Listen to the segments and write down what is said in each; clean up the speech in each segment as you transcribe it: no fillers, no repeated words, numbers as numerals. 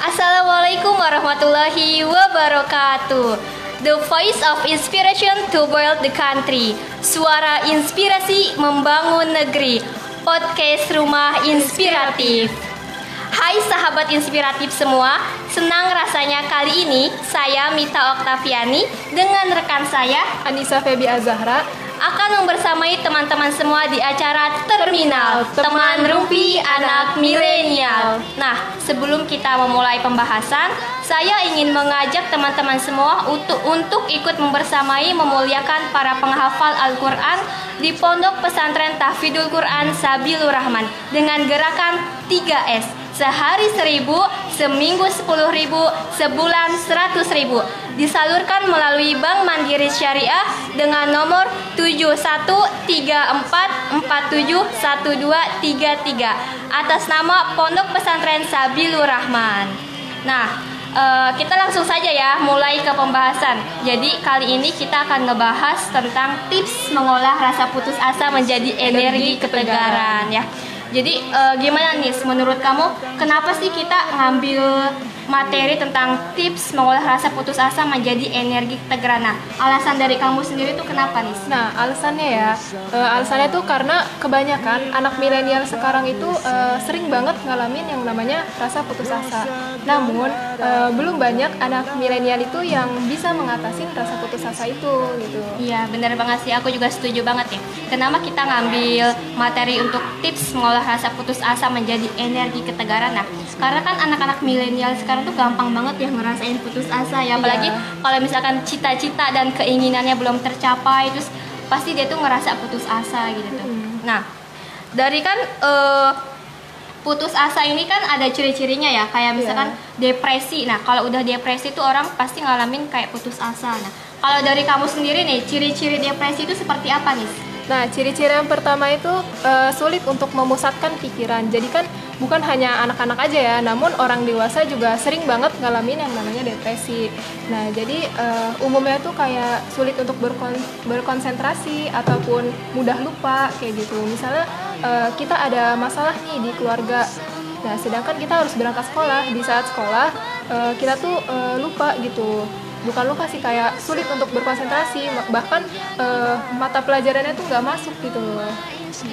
Assalamualaikum warahmatullahi wabarakatuh. The voice of inspiration to build the country. Suara inspirasi membangun negeri. Podcast Rumah Inspiratif. Hai sahabat inspiratif semua, senang rasanya kali ini saya Mita Oktaviani dengan rekan saya Anissa Febi Azahra akan membersamai teman-teman semua di acara Terminal Teman Rumpi Anak Milenial. Nah, sebelum kita memulai pembahasan, saya ingin mengajak teman-teman semua untuk ikut membersamai memuliakan para penghafal Al-Quran di Pondok Pesantren Tahfidzul Quran Sabilur Rahman dengan gerakan 3S. Sehari 1.000, seminggu 10.000, sebulan 100.000. Disalurkan melalui Bank Mandiri Syariah dengan nomor 7134471233 atas nama Pondok Pesantren Sabilur Rahman. Nah, kita langsung saja ya mulai ke pembahasan. Jadi kali ini kita akan ngebahas tentang tips mengolah rasa putus asa menjadi energi ketegaran ya. Jadi gimana nih menurut kamu, kenapa sih kita ngambil materi tentang tips mengolah rasa putus asa menjadi energi ketegaran? Nah, alasan dari kamu sendiri tuh kenapa nih? Nah, alasannya tuh karena kebanyakan anak milenial sekarang itu sering banget ngalamin yang namanya rasa putus asa. Namun belum banyak anak milenial itu yang bisa mengatasi rasa putus asa itu gitu. Iya, benar banget sih, aku juga setuju banget ya. Kenapa kita ngambil materi untuk tips mengolah rasa putus asa menjadi energi ketegaran? Nah, karena kan anak-anak milenial sekarang tuh gampang banget ya ngerasain putus asa ya, apalagi kalau misalkan cita-cita dan keinginannya belum tercapai, terus pasti dia tuh ngerasa putus asa gitu tuh. Nah, dari kan putus asa ini kan ada ciri-cirinya ya, kayak misalkan depresi. Nah, kalau udah depresi tuh orang pasti ngalamin kayak putus asa. Nah, kalau dari kamu sendiri nih, ciri-ciri depresi itu seperti apa nih? Nah, ciri-ciri yang pertama itu sulit untuk memusatkan pikiran. Jadi kan bukan hanya anak-anak aja ya, namun orang dewasa juga sering banget ngalamin yang namanya depresi. Nah, jadi umumnya tuh kayak sulit untuk berkonsentrasi ataupun mudah lupa kayak gitu. Misalnya kita ada masalah nih di keluarga. Nah, sedangkan kita harus berangkat sekolah. Di saat sekolah kita tuh lupa gitu. Bukan lupa sih, kayak sulit untuk berkonsentrasi, bahkan mata pelajarannya tuh nggak masuk gitu loh.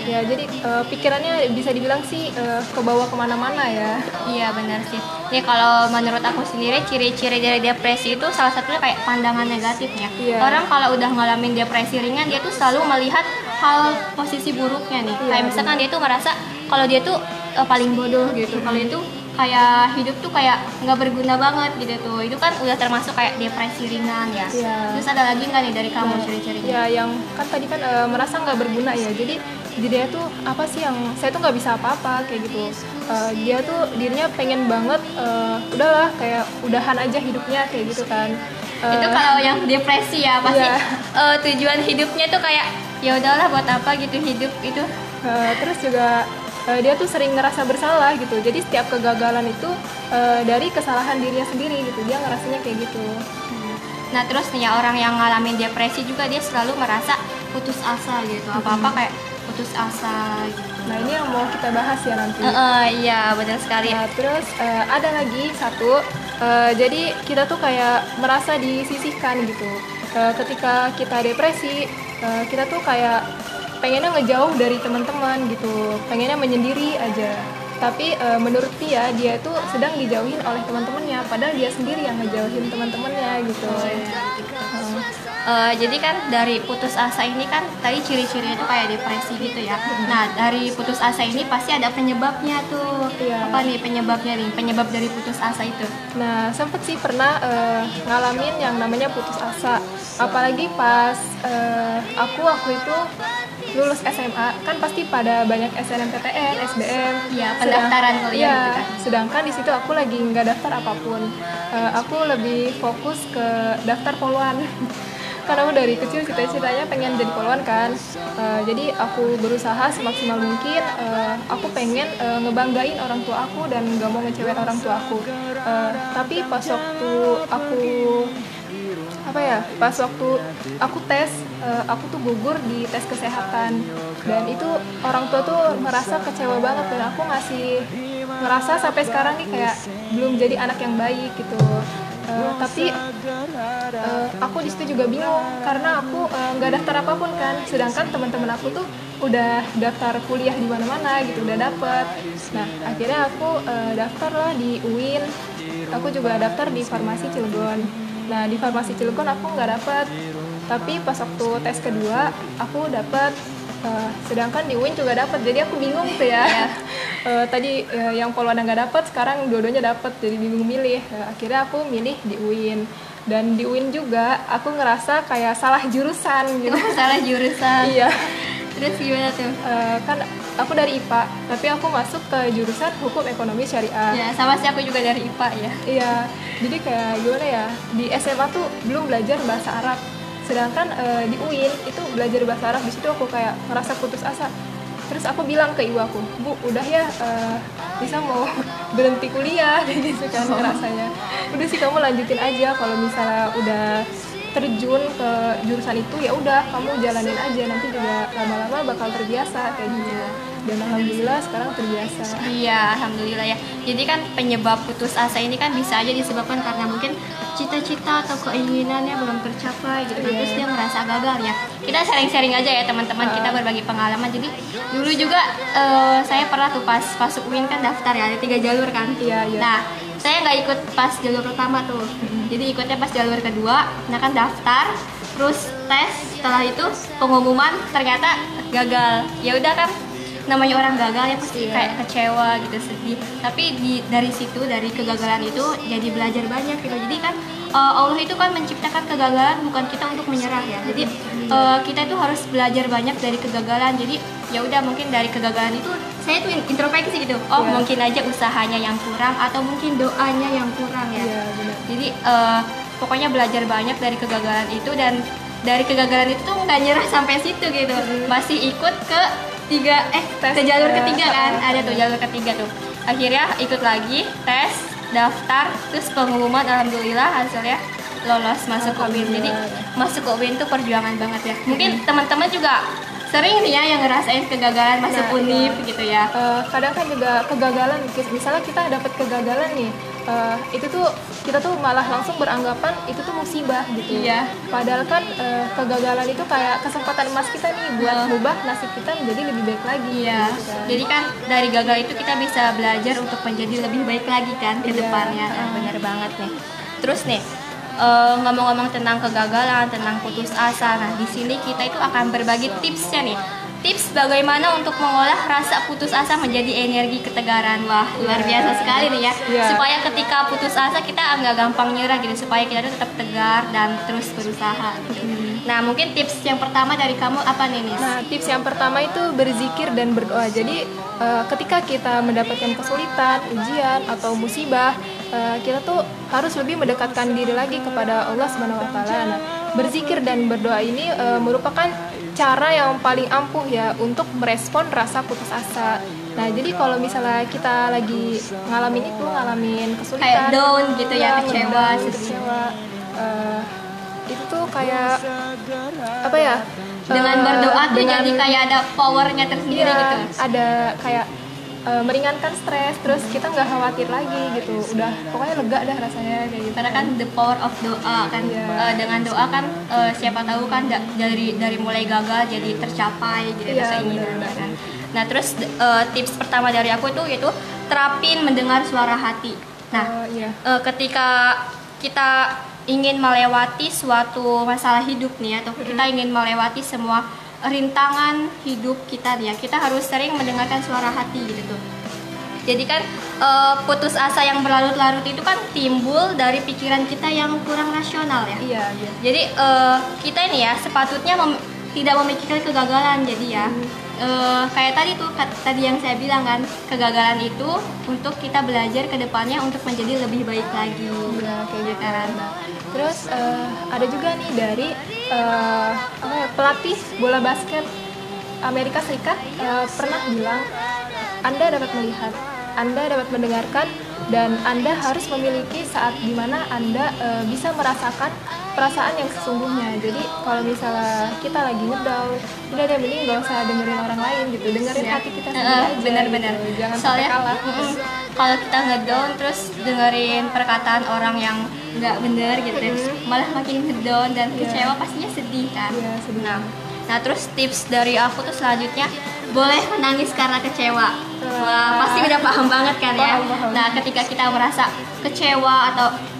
Ya, jadi pikirannya bisa dibilang sih kebawa kemana-mana ya. Iya, benar sih. Nih, kalau menurut aku sendiri ciri-ciri dari depresi itu salah satunya kayak pandangan negatifnya. Orang kalau udah ngalamin depresi ringan, dia tuh selalu melihat hal posisi buruknya nih. Kayak misalkan dia tuh ngerasa kalau dia tuh paling bodoh gitu. Kalau dia tuh kayak hidup tuh kayak nggak berguna banget gitu tuh. Itu kan udah termasuk kayak depresi ringan ya. Terus ada lagi nggak nih dari kamu ciri-cirinya? Ya, yang kan tadi kan merasa nggak berguna ya. Jadi dia tuh apa sih yang saya tuh nggak bisa apa-apa kayak gitu. Dia tuh dirinya pengen banget udahlah kayak udahan aja hidupnya kayak gitu kan. Itu kalau yang depresi ya pasti tujuan hidupnya tuh kayak ya udahlah buat apa gitu hidup itu. Terus juga dia tuh sering ngerasa bersalah gitu. Jadi setiap kegagalan itu dari kesalahan dirinya sendiri gitu. Dia ngerasanya kayak gitu. Nah, terus nih ya, orang yang ngalamin depresi juga dia selalu merasa putus asa gitu. Apa-apa kayak putus asa gitu. Nah, ini yang mau kita bahas ya nanti. Iya, benar sekali. Nah, terus ada lagi satu. Jadi kita tuh kayak merasa disisihkan gitu. Ketika kita depresi, kita tuh kayak pengennya ngejauh dari teman-teman gitu, pengennya menyendiri aja. Tapi menurut dia tuh sedang dijauhin oleh teman-temannya, padahal dia sendiri yang ngejauhin teman-temannya gitu. Jadi kan dari putus asa ini kan tadi ciri-cirinya itu kayak depresi gitu ya. Nah, dari putus asa ini pasti ada penyebabnya tuh. Apa nih penyebabnya nih? Penyebab dari putus asa itu? Nah, sempet sih pernah ngalamin yang namanya putus asa. Apalagi pas aku itu lulus SMA, kan pasti pada banyak SNMPTN, SBM, pendaftaran kuliah gitu kan. Sedangkan di situ aku lagi nggak daftar apapun. Aku lebih fokus ke daftar poluan. Karena aku dari kecil cita-citanya pengen jadi poluan kan. Jadi aku berusaha semaksimal mungkin. Aku pengen ngebanggain orang tua aku dan nggak mau ngecewain orang tua aku. Tapi pas waktu aku tes, aku tuh gugur di tes kesehatan, dan itu orang tua tuh merasa kecewa banget, dan aku ngasih ngerasa sampai sekarang nih kayak belum jadi anak yang baik gitu. Tapi aku di situ juga bingung karena aku nggak daftar apapun kan, sedangkan teman-teman aku tuh udah daftar kuliah di mana-mana gitu, udah dapet. Nah akhirnya aku daftar lah di UIN. Aku juga daftar di Farmasi Cilegon. Nah di Farmasi Cilegon aku nggak dapet, tapi pas waktu tes kedua aku dapet. Sedangkan di UIN juga dapet, jadi aku bingung tuh ya. Tadi yang Polwana nggak dapet, sekarang dua-duanya dapet, jadi bingung milih. Akhirnya aku milih di UIN. Dan di UIN juga aku ngerasa kayak salah jurusan gitu. Salah jurusan. Iya. Terus gimana tuh? Kan aku dari IPA, tapi aku masuk ke jurusan Hukum Ekonomi Syariah. Ya, sama sih aku juga dari IPA ya. Iya, jadi kayak gimana ya, di SMA tuh belum belajar bahasa Arab. Sedangkan di UIN itu belajar bahasa Arab, di situ aku kayak ngerasa putus asa. Terus aku bilang ke ibu aku, Bu, udah ya, bisa mau berhenti kuliah, kayak gitu kan rasanya. Udah sih kamu lanjutin aja, kalau misalnya udah terjun ke jurusan itu ya udah kamu jalanin aja, nanti juga lama-lama bakal terbiasa kayak gitu. Dan alhamdulillah sekarang terbiasa. Iya, alhamdulillah ya. Jadi kan penyebab putus asa ini kan bisa aja disebabkan karena mungkin cita-cita atau keinginannya belum tercapai gitu. Terus dia merasa gagal ya. Kita sharing-sharing aja ya teman-teman, kita berbagi pengalaman. Jadi dulu juga saya pernah tuh pas masuk UIN kan daftar ya, ada 3 jalur kan. Iya. Nah, saya nggak ikut pas jalur pertama tuh. Jadi ikutnya pas jalur kedua. Nah kan daftar, terus tes, setelah itu pengumuman ternyata gagal. Ya udah kan, namanya orang gagal ya pasti kayak kecewa gitu, sedih. Tapi dari situ, dari kegagalan itu jadi belajar banyak gitu. Jadi kan Allah itu kan menciptakan kegagalan bukan kita untuk menyerah ya. Jadi kita itu harus belajar banyak dari kegagalan. Jadi ya udah, mungkin dari kegagalan itu saya tuh introspeksi gitu. Oh mungkin aja usahanya yang kurang atau mungkin doanya yang kurang ya. Jadi pokoknya belajar banyak dari kegagalan itu, dan dari kegagalan itu tuh nggak nyerah sampai situ gitu. Masih ikut ke ke jalur ketiga kan, ada tuh jalur ketiga tuh. Akhirnya ikut lagi, tes, daftar, terus pengumuman, alhamdulillah hasilnya lolos masuk ke UIN. Jadi masuk ke UIN tuh perjuangan banget ya. Mungkin teman-teman juga sering nih ya yang ngerasain kegagalan masuk univ gitu ya. Kadang kan juga kegagalan, misalnya kita dapat kegagalan nih, itu tuh kita tuh malah langsung beranggapan itu tuh musibah gitu. Iya. Padahal kan kegagalan itu kayak kesempatan emas kita nih buat mengubah nasib kita menjadi lebih baik lagi. Iya. Gitu kan. Jadi kan dari gagal itu kita bisa belajar untuk menjadi lebih baik lagi kan ke depannya. Bener banget nih. Terus nih, ngomong-ngomong tentang kegagalan, tentang putus asa. Nah, di sini kita itu akan berbagi tipsnya nih. Tips bagaimana untuk mengolah rasa putus asa menjadi energi ketegaran. Wah, luar biasa sekali nih ya. Supaya ketika putus asa kita nggak gampang nyerah gitu, supaya kita tuh tetap tegar dan terus berusaha gitu. Nah, mungkin tips yang pertama dari kamu apa nih, Nis? Nah, tips yang pertama itu berzikir dan berdoa. Jadi ketika kita mendapatkan kesulitan, ujian atau musibah, kita tuh harus lebih mendekatkan diri lagi kepada Allah Subhanahu wa taala. Nah, berzikir dan berdoa ini merupakan cara yang paling ampuh ya untuk merespon rasa putus asa. Nah, jadi kalau misalnya kita lagi ngalamin kesulitan, kayak down gitu ya, kecewa, itu tuh kayak apa ya? Dengan berdoa tuh jadi kayak ada powernya tersendiri gitu. Ada kayak meringankan stres, terus kita nggak khawatir lagi gitu, udah pokoknya lega dah rasanya kayak gitu. Karena kan the power of doa kan, dengan doa kan siapa tahu kan dari mulai gagal jadi tercapai gitu keinginannya kan. Nah terus tips pertama dari aku tuh yaitu terapin mendengar suara hati. Nah ketika kita ingin melewati suatu masalah hidup nih, atau kita ingin melewati semua rintangan hidup kita nih ya, kita harus sering mendengarkan suara hati gitu tuh. Jadi kan putus asa yang berlarut-larut itu kan timbul dari pikiran kita yang kurang rasional ya. Iya. Jadi kita ini ya sepatutnya tidak memikirkan kegagalan. Jadi ya kayak tadi yang saya bilang kan, kegagalan itu untuk kita belajar ke depannya untuk menjadi lebih baik lagi. Iya, kayak gitu kan. Terus ada juga nih dari pelatih bola basket Amerika Serikat pernah bilang, Anda dapat melihat, Anda dapat mendengarkan, dan Anda harus memiliki saat dimana Anda bisa merasakan perasaan yang sesungguhnya. Jadi kalau misalnya kita lagi ngedown, udah deh mending gak usah dengerin orang lain gitu, dengerin hati kita sendiri aja. Bener-bener Gitu. Jangan sampai soalnya kalah. kalau kita ngedown terus dengerin perkataan orang yang nggak bener gitu, malah makin ngedown dan kecewa, pastinya sedih kan. Iya, sedih. Nah terus tips dari aku tuh selanjutnya, boleh menangis karena kecewa. Wah, pasti udah paham banget kan ya. Paham. Nah ketika kita merasa kecewa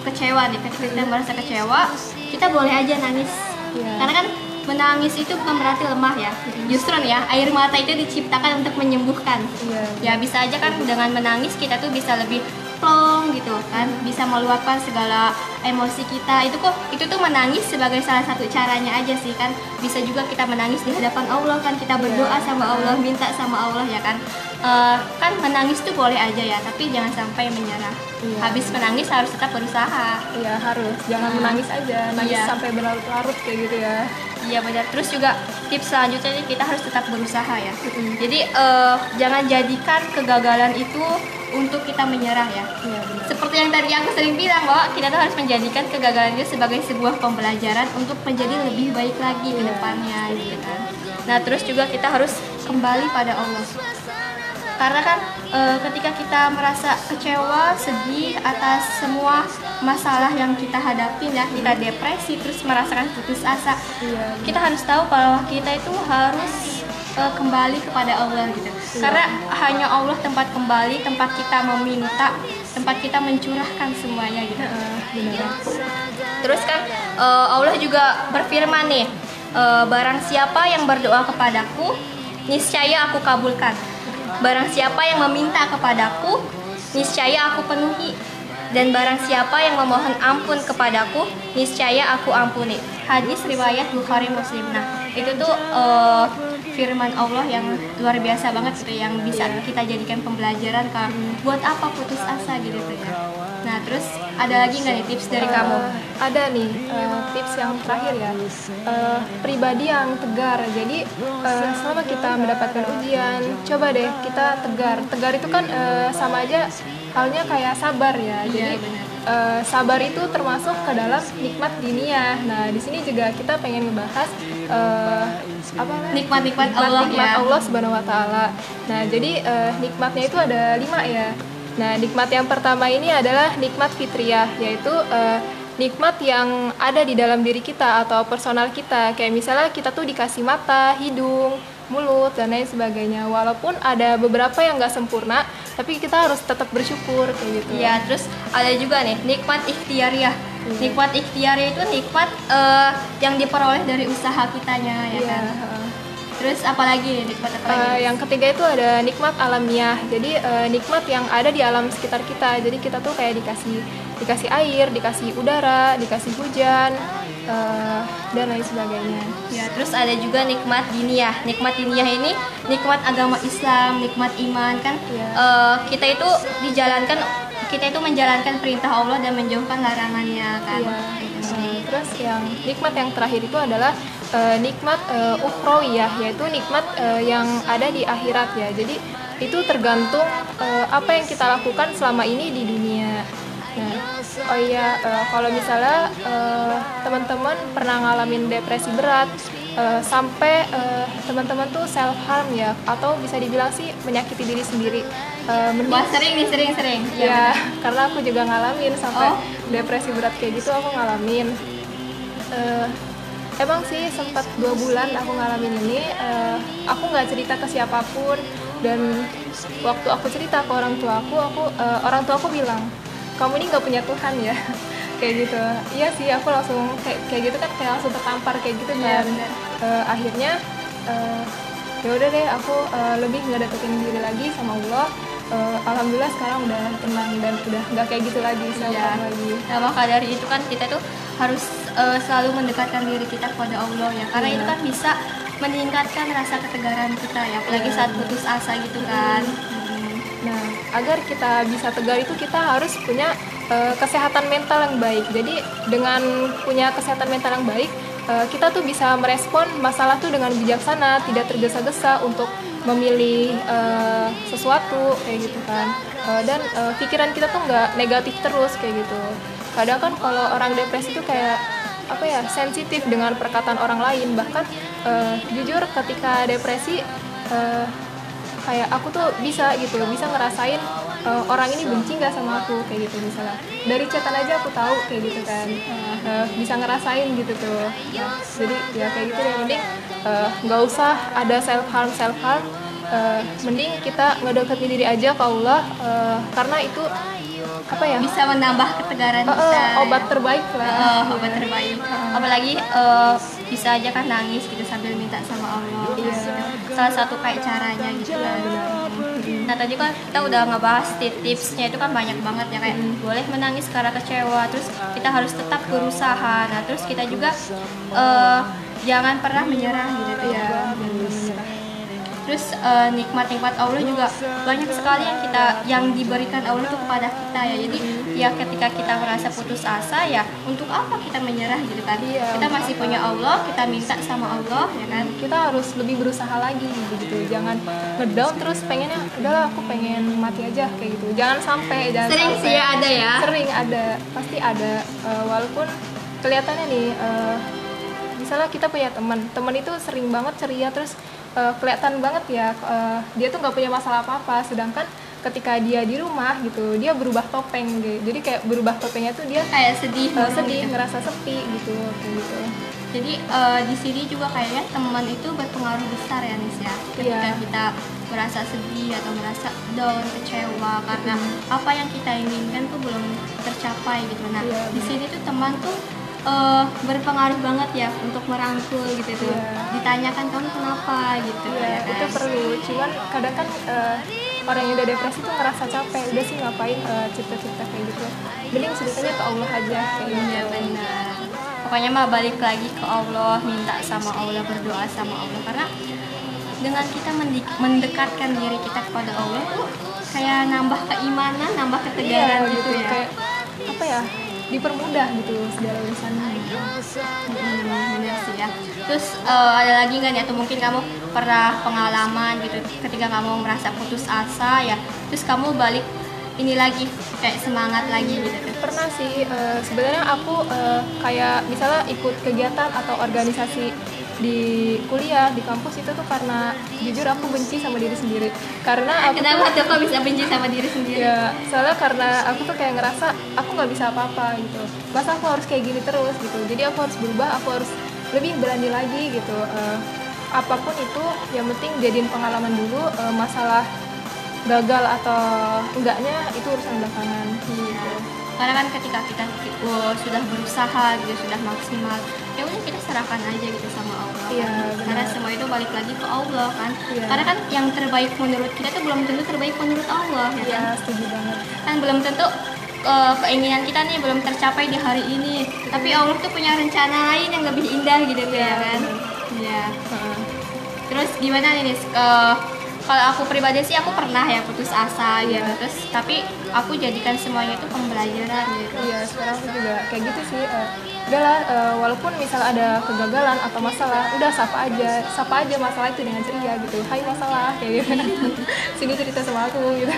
ketika kita merasa kecewa, kita boleh aja nangis. Iya. Karena kan menangis itu bukan berarti lemah ya. Justru nih ya, air mata itu diciptakan untuk menyembuhkan. Iya. Ya bisa aja kan dengan menangis kita tuh bisa lebih plong gitu kan, bisa meluapkan segala emosi kita. Itu tuh menangis sebagai salah satu caranya aja sih kan. Bisa juga kita menangis di hadapan Allah kan, kita berdoa sama Allah, minta sama Allah ya kan. Kan menangis tuh boleh aja ya, tapi jangan sampai menyerah. Iya. Habis menangis harus tetap berusaha. Iya harus, jangan menangis aja, nangis Iya. sampai berlarut-larut kayak gitu ya. Iya benar. Terus juga tips selanjutnya nih, kita harus tetap berusaha ya. Jadi jangan jadikan kegagalan itu untuk kita menyerah ya. Iya benar. Seperti yang tadi aku sering bilang bahwa kita tuh harus menjadikan kegagalan itu sebagai sebuah pembelajaran untuk menjadi lebih baik lagi ke depannya gitu kan. Nah terus juga kita harus kembali pada Allah. Karena kan ketika kita merasa kecewa, sedih atas semua masalah yang kita hadapin ya, kita depresi terus merasakan putus asa, Iya. kita harus tahu bahwa kita itu harus kembali kepada Allah gitu. Karena hanya Allah tempat kembali, tempat kita meminta, tempat kita mencurahkan semuanya gitu. Benar. Terus kan Allah juga berfirman nih, barang siapa yang berdoa kepadaku, niscaya aku kabulkan. Barang siapa yang meminta kepadaku, niscaya aku penuhi. Dan barang siapa yang memohon ampun kepadaku, niscaya aku ampuni. Hadis riwayat Bukhari Muslim. Nah, itu tuh firman Allah yang luar biasa banget gitu, yang bisa kita jadikan pembelajaran kan. Buat apa putus asa gitu tuh ya. Nah, terus ada lagi nggak nih tips dari kamu? Ada nih tips yang terakhir ya. Pribadi yang tegar. Jadi selama kita mendapatkan ujian, coba deh kita tegar. Tegar itu kan sama aja halnya kayak sabar ya. Jadi sabar itu termasuk ke dalam nikmat dunia. Nah, di sini juga kita pengen ngebahas Nikmat-nikmat Allah nikmat ya. Allah Subhanahu wa taala. Nah, jadi nikmatnya itu ada 5 ya. Nah, nikmat yang pertama ini adalah nikmat fitriyah, yaitu nikmat yang ada di dalam diri kita atau personal kita. Kayak misalnya kita tuh dikasih mata, hidung, mulut, dan lain sebagainya. Walaupun ada beberapa yang nggak sempurna, tapi kita harus tetap bersyukur kayak gitu. Iya, terus ada juga nih nikmat ikhtiariyah. Nikmat ikhtiariyah itu nikmat yang diperoleh dari usaha kitanya ya Iya, kan. Terus apalagi nih nikmat apa lagi? yang ketiga itu ada nikmat alamiah. Jadi nikmat yang ada di alam sekitar kita. Jadi kita tuh kayak dikasih air, dikasih udara, dikasih hujan, dan lain sebagainya. Ya, terus ada juga nikmat diniyah. Nikmat diniyah ini nikmat agama Islam, nikmat iman kan. Iya. Kita itu menjalankan perintah Allah dan menjauhkan larangannya kan. Iya. Terus yang nikmat yang terakhir itu adalah nikmat ukhrawiyah, yaitu nikmat yang ada di akhirat ya. Jadi itu tergantung apa yang kita lakukan selama ini di dunia. Nah, kalau misalnya teman-teman pernah ngalamin depresi berat, sampai teman-teman tuh self harm ya, atau bisa dibilang sih menyakiti diri sendiri. Wah, sering. Ya, karena aku juga ngalamin sampai depresi berat kayak gitu, aku ngalamin. Emang sih sempat 2 bulan aku ngalamin ini. Aku nggak cerita ke siapapun, dan waktu aku cerita ke orang tua aku bilang, kamu ini nggak punya Tuhan ya. Kayak gitu. Iya sih, aku langsung kayak gitu kan, kayak langsung tertampar kayak gitu kan. Akhirnya ya udah deh, aku lebih ngedeketin diri lagi sama Allah. Alhamdulillah sekarang udah tenang dan udah nggak kayak gitu lagi, lagi. Nah, maka dari itu kan kita tuh harus selalu mendekatkan diri kita kepada Allah ya, karena itu kan bisa meningkatkan rasa ketegaran kita ya, apalagi saat putus asa gitu kan. Nah, agar kita bisa tegar itu kita harus punya kesehatan mental yang baik. Jadi dengan punya kesehatan mental yang baik, kita tuh bisa merespon masalah tuh dengan bijaksana, tidak tergesa-gesa untuk memilih sesuatu kayak gitu kan. Dan pikiran kita tuh nggak negatif terus kayak gitu. Kadang kan kalau orang depresi tuh kayak apa ya, sensitif dengan perkataan orang lain. Bahkan jujur ketika depresi kayak aku tuh bisa ngerasain orang ini benci nggak sama aku kayak gitu, misalnya dari chatan aja aku tahu kayak gitu kan. Bisa ngerasain gitu tuh. Jadi ya kayak gitu, yang penting nggak usah ada self harm. Mending kita ngedeketin diri aja ke Allah, karena itu apa ya, Bisa menambah ketegaran kita. obat terbaik lah. Obat terbaik. Apalagi bisa aja kan nangis gitu sambil minta sama Allah. Gitu. Salah satu kayak caranya gitu kan. Nah tadi kan kita udah ngebahas tipsnya itu kan banyak banget ya, kayak boleh menangis karena kecewa, terus kita harus tetap berusaha. Nah terus kita juga jangan pernah menyerah gitu tuh ya. Terus nikmat-nikmat Allah juga banyak sekali yang diberikan Allah tuh kepada kita ya. Jadi ya ketika kita merasa putus asa, ya untuk apa kita menyerah gitu kan. Kita masih punya Allah, kita minta sama Allah ya kan. Kita harus lebih berusaha lagi gitu. Jangan ngedown terus pengennya udahlah aku pengen mati aja kayak gitu. Jangan sampai. Sering sih ya, ada ya. Sering ada, pasti ada. Walaupun kelihatannya nih misalnya kita punya teman itu sering banget ceria, terus kelihatan banget ya dia tuh nggak punya masalah apa-apa, sedangkan ketika dia di rumah gitu dia berubah topeng gitu. Jadi kayak berubah topengnya tuh dia Kayak sedih, sedih, gitu. ngerasa sepi gitu kayak gitu. Jadi di sini juga kayaknya teman itu berpengaruh besar ya Nis ya. Ketika kita merasa sedih atau merasa down, kecewa karena apa yang kita inginkan tuh belum tercapai gitu. Nah di sini tuh teman tuh berpengaruh banget ya untuk merangkul gitu tuh. Ditanyakan kamu kenapa gitu ya kan. Itu perlu. Cuman kadang kan orang yang udah depresi tuh ngerasa capek, udah sih ngapain cerita-cerita kayak gitu. Mending ceritanya ke Allah aja kayak gitu. Iya benar. Pokoknya mah balik lagi ke Allah, minta sama Allah, berdoa sama Allah, karena dengan kita mendekatkan diri kita kepada Allah tuh kayak nambah keimanan, nambah ketegaran gitu ya. Kayak apa ya? Dipermudah gitu segala urusannya. Bener sih ya. Terus ada lagi nggak nih, atau mungkin kamu pernah pengalaman gitu ketika kamu merasa putus asa ya, terus kamu balik ini lagi kayak semangat lagi gitu? Pernah sih. Sebenarnya aku kayak misalnya ikut kegiatan atau organisasi di kuliah, di kampus itu tuh karena jujur aku benci sama diri sendiri. Karena aku Kenapa tuh kok bisa benci sama diri sendiri? ya, soalnya karena aku tuh kayak ngerasa aku nggak bisa apa-apa gitu. Masa aku harus kayak gini terus gitu. Jadi aku harus berubah, aku harus lebih berani lagi gitu. Apapun itu yang penting jadiin pengalaman dulu. Masalah gagal atau enggaknya itu urusan belakangan gitu. Karena kan ketika kita sudah berusaha gitu, sudah maksimal, ya udah kita serahkan aja gitu sama Allah. Karena semua itu balik lagi ke Allah kan. Karena kan yang terbaik menurut kita itu belum tentu terbaik menurut Allah ya kan. Setuju banget. Kan belum tentu keinginan kita nih belum tercapai di hari ini, tapi Allah tuh punya rencana lain yang lebih indah gitu tuh ya kan. Iya. Terus gimana nih Nis? Kalau aku pribadi sih aku pernah ya putus asa gitu, terus tapi aku jadikan semuanya itu pembelajaran gitu. Iya, sekarang aku juga kayak gitu sih. Udahlah, walaupun misal ada kegagalan atau masalah, udah sapa aja masalah itu dengan ceria gitu. Hai masalah, kayak gitu. Sini cerita sama aku gitu.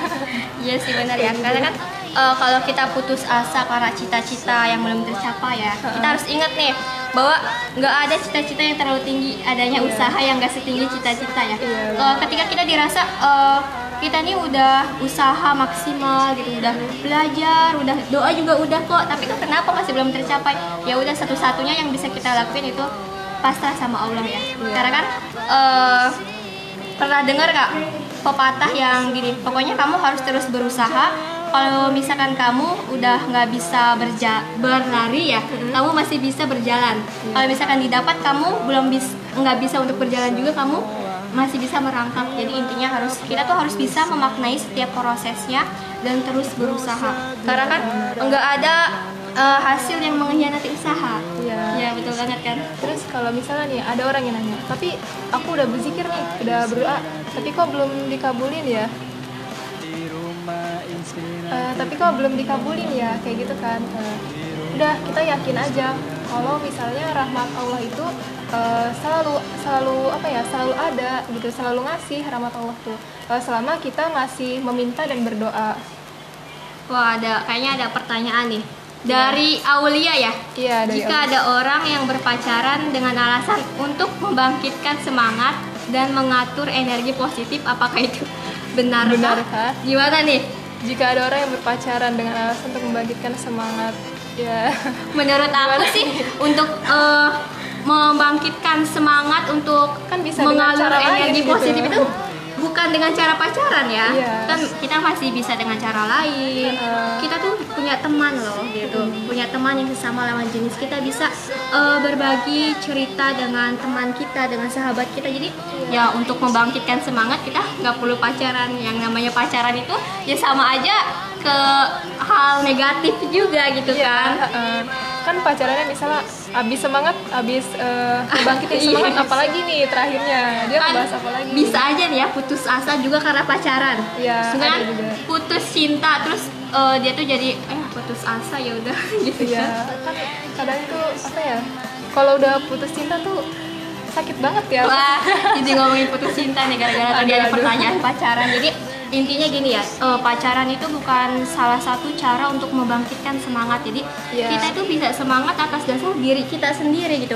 Iya sih benar ya, karena kan kalau kita putus asa karena cita-cita yang belum tercapai ya, kita harus ingat nih bahwa nggak ada cita-cita yang terlalu tinggi, adanya usaha yang nggak setinggi cita-cita ya. Ketika kita dirasa kita nih udah usaha maksimal gitu, udah belajar, udah doa juga udah kok, tapi kok kenapa masih belum tercapai? Ya udah, satu-satunya yang bisa kita lakuin itu pasrah sama Allah ya. Karena kan pernah dengar gak pepatah yang gini, pokoknya kamu harus terus berusaha. Kalau misalkan kamu udah nggak bisa berlari ya, kamu masih bisa berjalan. Kalau misalkan didapat kamu nggak bisa untuk berjalan juga, kamu masih bisa merangkak. Jadi intinya kita tuh harus bisa memaknai setiap prosesnya dan terus berusaha. Karena kan nggak ada hasil yang mengkhianati usaha. Ya betul banget kan. Terus kalau misalnya nih ada orang yang nanya, tapi aku udah berzikir nih, udah berdoa, tapi kok belum dikabulin ya? Tapi kok belum dikabulin ya, kayak gitu kan. Udah, kita yakin aja kalau misalnya rahmat Allah itu selalu apa ya, selalu ada gitu, selalu ngasih rahmat Allah tuh selama kita masih meminta dan berdoa. Wah, kayaknya ada pertanyaan nih dari Aulia ya. Iya, dari Jika ada orang yang berpacaran dengan alasan untuk membangkitkan semangat dan mengatur energi positif, apakah itu benarkah? Benarkah? Gimana nih? Jika ada orang yang berpacaran dengan alasan untuk membangkitkan semangat, ya Menurut aku sih untuk membangkitkan semangat untuk kan bisa dengan mengalur cara lain energi gitu. positif itu bukan dengan cara pacaran ya. Iya. Kan kita masih bisa dengan cara lain. Kita tuh punya teman loh gitu. Punya teman yang sesama lawan jenis, kita bisa berbagi cerita dengan teman kita, dengan sahabat kita. Jadi ya untuk membangkitkan semangat kita nggak perlu pacaran. Yang namanya pacaran itu ya sama aja ke hal negatif juga gitu kan. Kan pacarannya misalnya abis semangat, abis ngebangkitin semangat, apalagi nih terakhirnya dia Kan ngebahas apa lagi? bisa aja nih ya putus asa juga karena pacaran. Iya, Dengan ada juga. putus cinta terus dia tuh jadi putus asa ya udah gitu Iya, kan. kan kadang itu apa ya? Kalau udah putus cinta tuh sakit banget ya. Wah, jadi ngomongin putus cinta nih gara-gara tadi ada Aduh. pertanyaan pacaran. Jadi intinya gini ya, pacaran itu bukan salah satu cara untuk membangkitkan semangat. Jadi Iya. kita itu bisa semangat atas dasar diri kita sendiri gitu.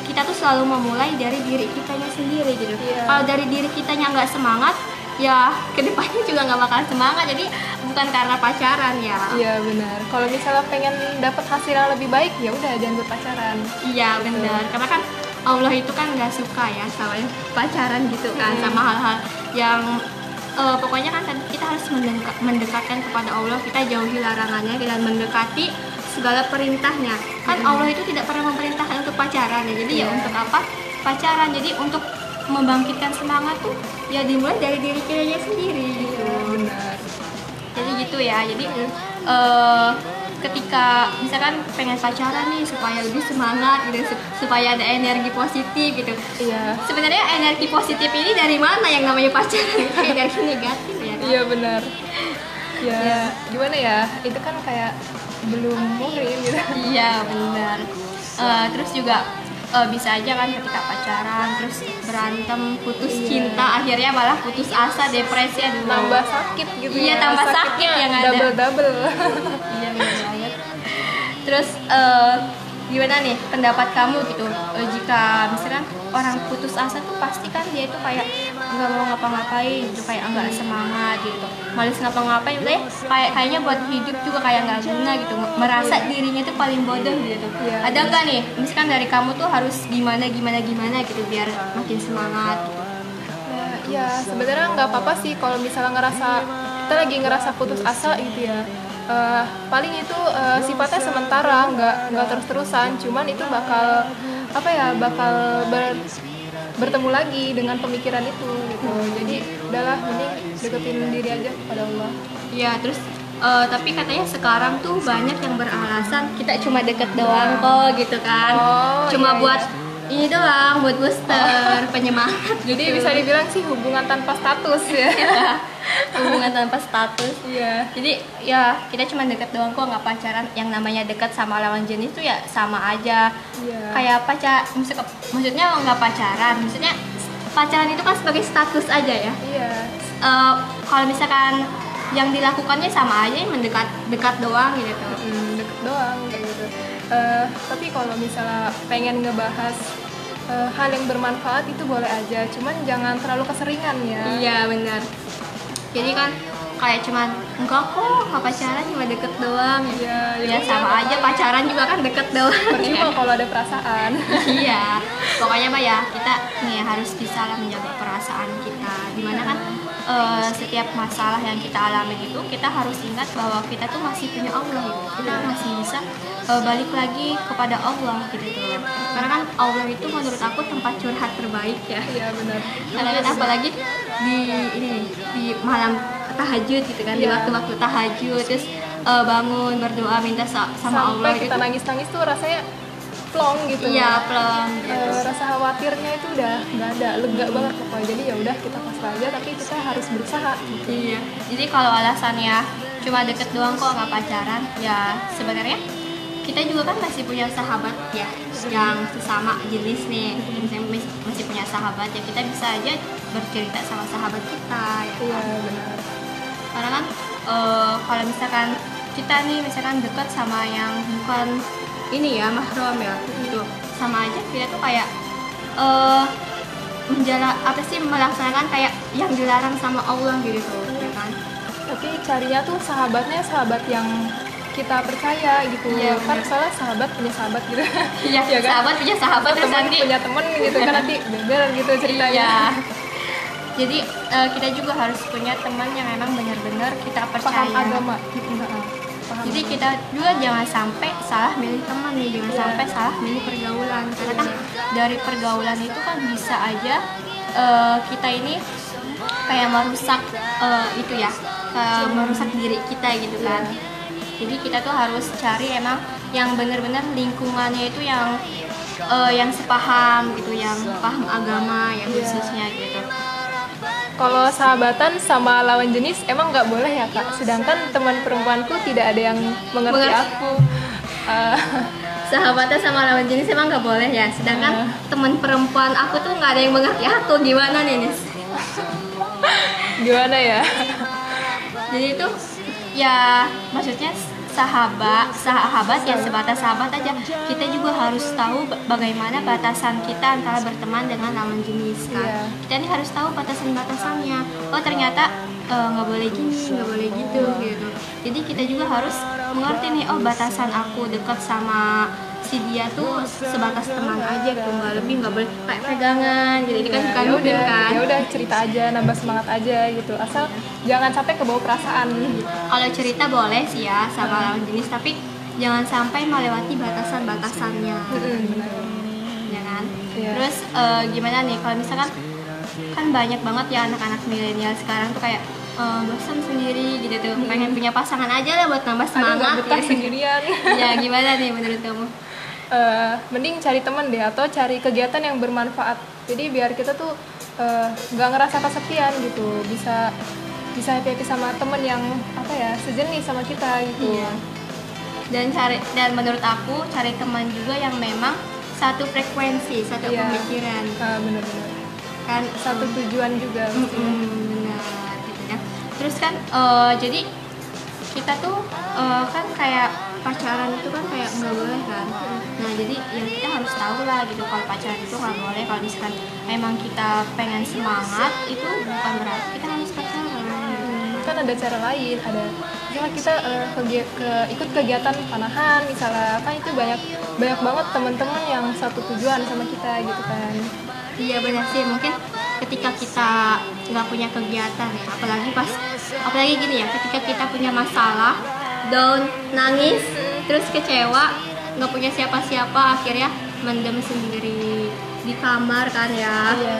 Kita tuh selalu memulai dari diri kitanya sendiri gitu. Iya. Kalau dari diri kitanya nggak semangat, ya kedepannya juga nggak bakal semangat. Jadi bukan karena pacaran ya. Iya benar. Kalau misalnya pengen dapat hasil yang lebih baik, ya udah jangan berpacaran. Iya benar, karena kan Allah itu kan nggak suka ya sama yang pacaran gitu kan, sama hal-hal yang pokoknya kan kita harus mendekatkan kepada Allah, kita jauhi larangannya dan mendekati segala perintahnya. Kan Allah itu tidak pernah memerintahkan untuk pacaran ya, jadi ya untuk apa pacaran? Jadi untuk membangkitkan semangat tuh ya dimulai dari diri kita sendiri gitu. Benar. Jadi gitu ya, jadi ketika misalkan pengen pacaran nih supaya lebih semangat gitu, supaya ada energi positif gitu. Iya. Sebenarnya energi positif ini dari mana yang namanya pacaran? Energi negatif ya kan? Iya benar. Ya, gimana ya? Itu kan kayak belum muhrim gitu. Iya benar. Terus juga bisa aja kan ketika pacaran terus berantem, putus cinta, akhirnya malah putus asa, depresi, aduh. Tambah sakit gitu. Iya, ya. tambah Sakitnya sakit yang ada. double. Iya benar banget. Terus gimana nih pendapat kamu gitu? Jika misalkan orang putus asa tuh pasti kan dia itu kayak nggak mau ngapa-ngapain gitu, kayak nggak semangat gitu, malas ngapa-ngapain, kayaknya buat hidup juga kayak nggak guna gitu, merasa dirinya tuh paling bodoh gitu. Iya. Ada nggak nih, misalkan dari kamu tuh harus gimana gitu biar makin semangat gitu? Ya sebenarnya nggak apa-apa sih kalau misalnya kita lagi ngerasa putus asa gitu ya. Paling itu sifatnya sementara, nggak terus-terusan, cuman itu bakal bertemu lagi dengan pemikiran itu gitu. Jadi udahlah, mending deketin diri aja kepada Allah. Iya, terus tapi katanya sekarang tuh banyak yang beralasan kita cuma deket doang kok gitu kan. Oh, Cuma iya, buat ini doang, buat booster, penyemangat. Jadi gitu. bisa dibilang sih hubungan tanpa status ya. Hubungan tanpa status. Iya. Jadi ya kita cuma deket doang kok, nggak pacaran. Yang namanya deket sama lawan jenis tuh ya sama aja. Iya. Kayak maksudnya nggak pacaran. Maksudnya pacaran itu kan sebagai status aja ya. Iya. Kalau misalkan yang dilakukannya sama aja, dekat doang gitu. Deket doang kayak gitu. Tapi kalau misalnya pengen ngebahas hal yang bermanfaat itu boleh aja, cuman jangan terlalu keseringan ya. Iya benar. Jadi kan kayak cuman enggak kok, nggak pacaran, cuma deket doang. Iya, Ya sama aja pacaran juga kan deket doang. Percuma kalau ada perasaan. Iya, pokoknya mah ya kita nih harus bisa lah menjaga perasaan kita. Dimana kan setiap masalah yang kita alami itu kita harus ingat bahwa kita tuh masih punya Allah gitu. Kita masih bisa balik lagi kepada Allah gitu tuh. Karena kan Allah itu menurut aku tempat curhat terbaik ya. Iya benar. Karena kan apalagi di malam tahajud gitu kan, di Iya. waktu-waktu tahajud terus bangun berdoa minta sama Allah Sampai kita gitu. nangis-nangis tuh rasanya plong gitu. Iya, plong gitu. Rasa khawatirnya itu udah nggak ada, lega banget pokoknya. Jadi ya udah kita pasrah aja, tapi kita harus berusaha. Gitu. Iya. Jadi kalau alasannya cuma deket doang kok nggak pacaran, ya sebenarnya kita juga kan masih punya sahabat ya yang sesama jenis nih. Misalnya masih punya sahabat ya, kita bisa aja bercerita sama sahabat kita ya. Iya benar. Karena kan kalau misalkan kita nih misalkan dekat sama yang bukan ini ya mahram ya, gitu sama aja kita tuh kayak melaksanakan kayak yang dilarang sama Allah gitu ya kan. Tapi carinya tuh sahabatnya sahabat yang kita percaya gitu. Iya, kan bener. soalnya sahabat punya sahabat gitu. Iya, Ya kan? sahabat punya sahabat terus Teman nanti punya temen gitu kan, nanti beda gitu ceritanya. iya. Jadi kita juga harus punya teman yang memang benar-benar kita percaya. Paham agama. Paham. Jadi kita juga jangan sampai salah milih teman nih, jangan sampai salah milih pergaulan. Karena kan dari pergaulan itu kan bisa aja kita ini kayak merusak itu ya, merusak diri kita gitu kan. Jadi kita tuh harus cari emang yang benar-benar lingkungannya itu yang sepaham gitu, yang paham agama yang khususnya gitu. Kalau sahabatan sama lawan jenis emang nggak boleh ya Kak? Sedangkan teman perempuanku tidak ada yang mengerti aku. Sahabatnya sama lawan jenis emang nggak boleh ya. Sedangkan teman perempuan aku tuh nggak ada yang mengerti aku. Gimana nih Nis? Gimana ya? Jadi itu ya maksudnya sahabat ya sebatas sahabat aja. Kita juga harus tahu bagaimana batasan kita antara berteman dengan lawan jenis kan. Iya. Kita ini harus tahu batasan-batasannya. Oh ternyata nggak boleh gini, nggak boleh gitu gitu. Jadi kita juga harus mengerti nih, oh batasan aku dekat sama si dia tuh sebatas teman aja gitu, nggak lebih, nggak boleh kayak pegangan gitu. Ini kan bukan mungkin kan. Ya udah cerita aja, nambah semangat aja gitu. Asal jangan sampai kebawa perasaan. Kalau cerita boleh sih ya sama lawan jenis, tapi jangan sampai melewati batasan-batasannya. Ya kan? Iya. Terus gimana nih kalau misalkan kan banyak banget ya anak-anak milenial sekarang tuh kayak bosan sendiri gitu tuh, pengen punya pasangan aja lah buat nambah Aduh, semangat nggak betah gitu. sendirian. Ya gimana nih menurut kamu? Mending cari teman deh, atau cari kegiatan yang bermanfaat. Jadi biar kita tuh nggak ngerasa kesepian gitu, bisa happy sama temen yang apa ya, sejenis sama kita gitu. Iya. Dan menurut aku cari teman juga yang memang satu frekuensi, satu Iya. pemikiran Bener-bener kan, satu tujuan juga. benar gitu ya. Terus kan jadi kita tuh kan kayak pacaran itu kan kayak nggak boleh kan. Nah jadi ya kita harus tahu lah gitu kalau pacaran itu nggak boleh. Kalau misalkan emang kita pengen semangat itu bukan berarti kita harus pacaran. Kan ada cara lain, ada misalnya kita ikut kegiatan panahan misalnya, kan itu banyak banget teman-teman yang satu tujuan sama kita gitu kan. Iya benar sih, mungkin ketika kita nggak punya kegiatan ya, apalagi gini ya, ketika kita punya masalah, down, nangis, terus kecewa, nggak punya siapa-siapa, akhirnya mendem sendiri di kamar kan ya. Iya.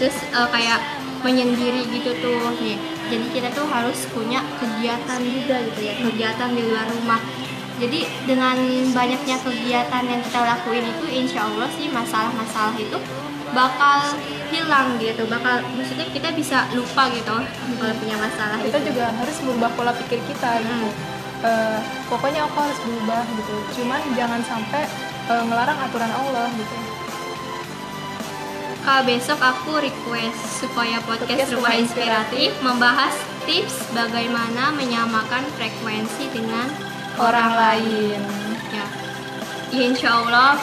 Terus kayak menyendiri gitu tuh nih. Jadi kita tuh harus punya kegiatan juga gitu ya, kegiatan di luar rumah. Jadi dengan banyaknya kegiatan yang kita lakuin itu, insya Allah sih masalah-masalah itu bakal hilang gitu, maksudnya kita bisa lupa gitu kalau punya masalah. Kita juga harus merubah pola pikir kita gitu. Pokoknya aku harus berubah gitu, cuman jangan sampai ngelarang aturan Allah gitu. Kak, besok aku request supaya podcast Rumah Inspiratif membahas tips bagaimana menyamakan frekuensi dengan orang lain. Ya, insya Allah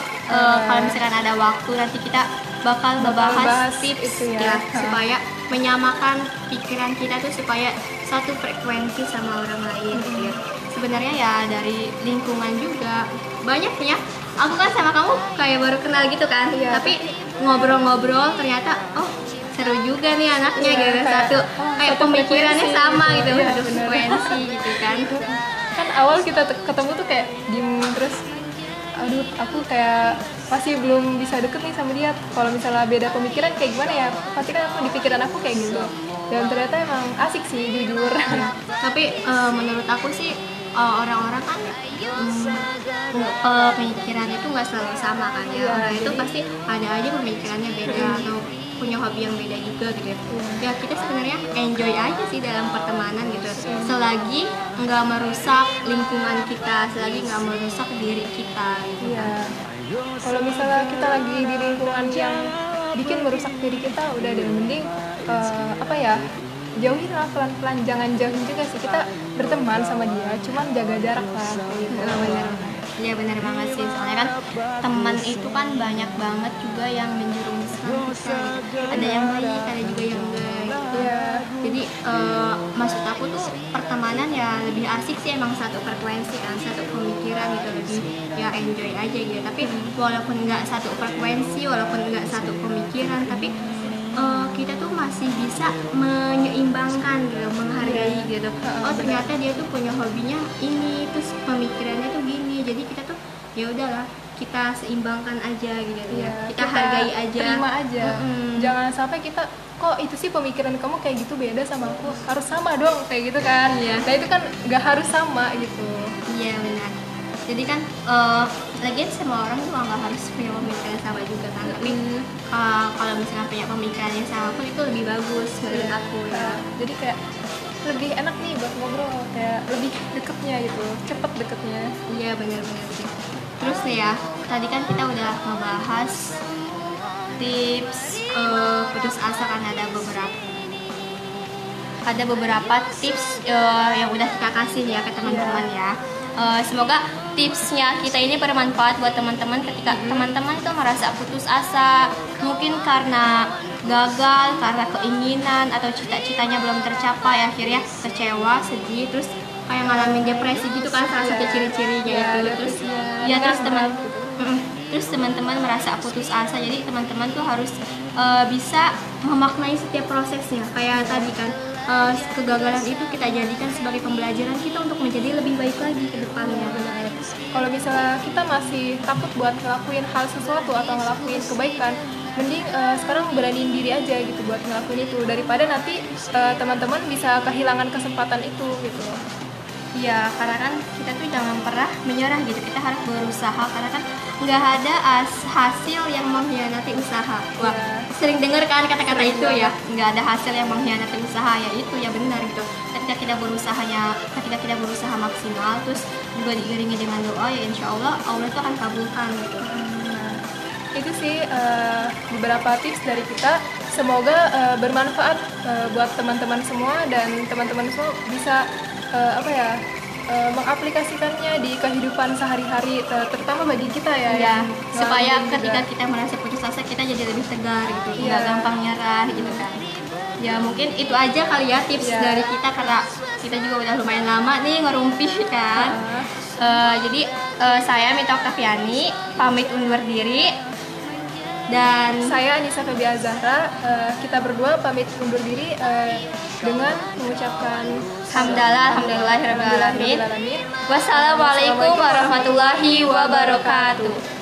kalau misalkan ada waktu nanti kita bakal membahas tips itu ya, supaya menyamakan pikiran kita tuh supaya satu frekuensi sama orang lain gitu ya. Sebenarnya ya dari lingkungan juga banyak ya. Aku kan sama kamu kayak baru kenal gitu kan, Iya. tapi ngobrol-ngobrol ternyata oh seru juga nih anaknya Iya, gitu, kayak satu pemikirannya frekuensi sama gitu. gitu, Iya, satu bener. frekuensi gitu kan. Kan awal kita ketemu tuh kayak diem terus, aduh aku kayak masih belum bisa deket nih sama dia. Kalau misalnya beda pemikiran kayak gimana ya, pasti kan aku di pikiran aku kayak gitu. Dan ternyata emang asik sih jujur. Tapi menurut aku sih orang-orang kan pemikiran itu nggak selalu sama kan ya. Orang itu pasti ada aja pemikirannya beda atau punya hobi yang beda juga gitu. Ya kita sebenarnya enjoy aja sih dalam pertemanan gitu. Selagi nggak merusak lingkungan kita, selagi nggak merusak diri kita gitu. Iya. Kalau misalnya kita lagi di lingkungan yang bikin merusak diri kita, udah deh mending apa ya, jauhin lah pelan-pelan, jangan jauhin juga sih, kita berteman sama dia, cuman jaga jarak lah gitu. Benar. Iya benar banget sih, soalnya kan teman itu kan banyak banget juga yang menjerumuskan kita gitu. Ada yang baik, ada juga yang enggak gitu. Iya. Jadi maksud aku tuh pertemanan ya lebih asik sih emang satu frekuensi kan, satu pemikiran gitu, lebih ya enjoy aja gitu. Tapi walaupun nggak satu frekuensi, walaupun nggak satu pemikiran, tapi kita tuh masih bisa menyeimbangkan gitu, menghargai gitu. Oh ternyata dia tuh punya hobinya ini, terus pemikirannya tuh gini. Jadi kita tuh ya udahlah, kita seimbangkan aja gitu ya. Iya, Kita hargai aja. terima aja. Jangan sampai kita, kok itu sih pemikiran kamu kayak gitu beda sama aku, harus sama dong kayak gitu kan. Iya. Nah itu kan nggak harus sama gitu. Iya benar. Jadi kan lagian semua orang tuh nggak harus punya pemikiran sama juga kan. Tapi kalau misalnya punya pemikiran yang sama pun itu lebih bagus menurut aku ya. Nah, jadi kayak lebih enak nih buat ngobrol, kayak lebih deketnya gitu, cepet deketnya. Iya benar-benar sih. Terus nih ya, tadi kan kita udah ngebahas tips putus asa kan ada beberapa tips yang udah kita kasih ya ke teman-teman ya. Semoga tipsnya kita ini bermanfaat buat teman-teman ketika teman-teman itu merasa putus asa, mungkin karena gagal, karena keinginan atau cita-citanya belum tercapai, akhirnya kecewa, sedih, terus kayak ngalamin depresi gitu kan, salah satu ciri-cirinya itu. Terus ya terus teman-teman merasa putus asa, jadi teman-teman tuh harus bisa memaknai setiap prosesnya. Kayak tadi kan, kegagalan itu kita jadikan sebagai pembelajaran kita untuk menjadi lebih baik lagi ke depannya. Kalau misalnya kita masih takut buat ngelakuin hal sesuatu atau ngelakuin kebaikan, mending sekarang beraniin diri aja gitu buat ngelakuin itu, daripada nanti teman-teman bisa kehilangan kesempatan itu gitu. Iya, karena kan kita tuh jangan pernah menyerah gitu, kita harus berusaha, karena kan nggak ada hasil yang mengkhianati usaha. Wah, sering dengar kan kata-kata itu ya, nggak ada hasil yang mengkhianati usaha, ya itu ya benar gitu. Ketika kita berusaha maksimal, terus juga diiringi dengan doa, ya insya Allah itu akan kabulkan gitu. Nah, itu sih beberapa tips dari kita, semoga bermanfaat buat teman-teman semua, dan teman-teman semua bisa mengaplikasikannya di kehidupan sehari-hari, terutama bagi kita ya, supaya ketika kita merasa putus asa kita jadi lebih tegar gitu, nggak gampang nyerah gitu kan. Ya mungkin itu aja kali ya tips dari kita, karena kita juga udah lumayan lama nih ngerumpi kan. Jadi saya Mita Oktaviani pamit undur diri. Dan saya Anissa Febiazahra Zahra, kita berdua pamit undur diri dengan mengucapkan alhamdulillahirabbil alamin. Wassalamualaikum warahmatullahi wabarakatuh.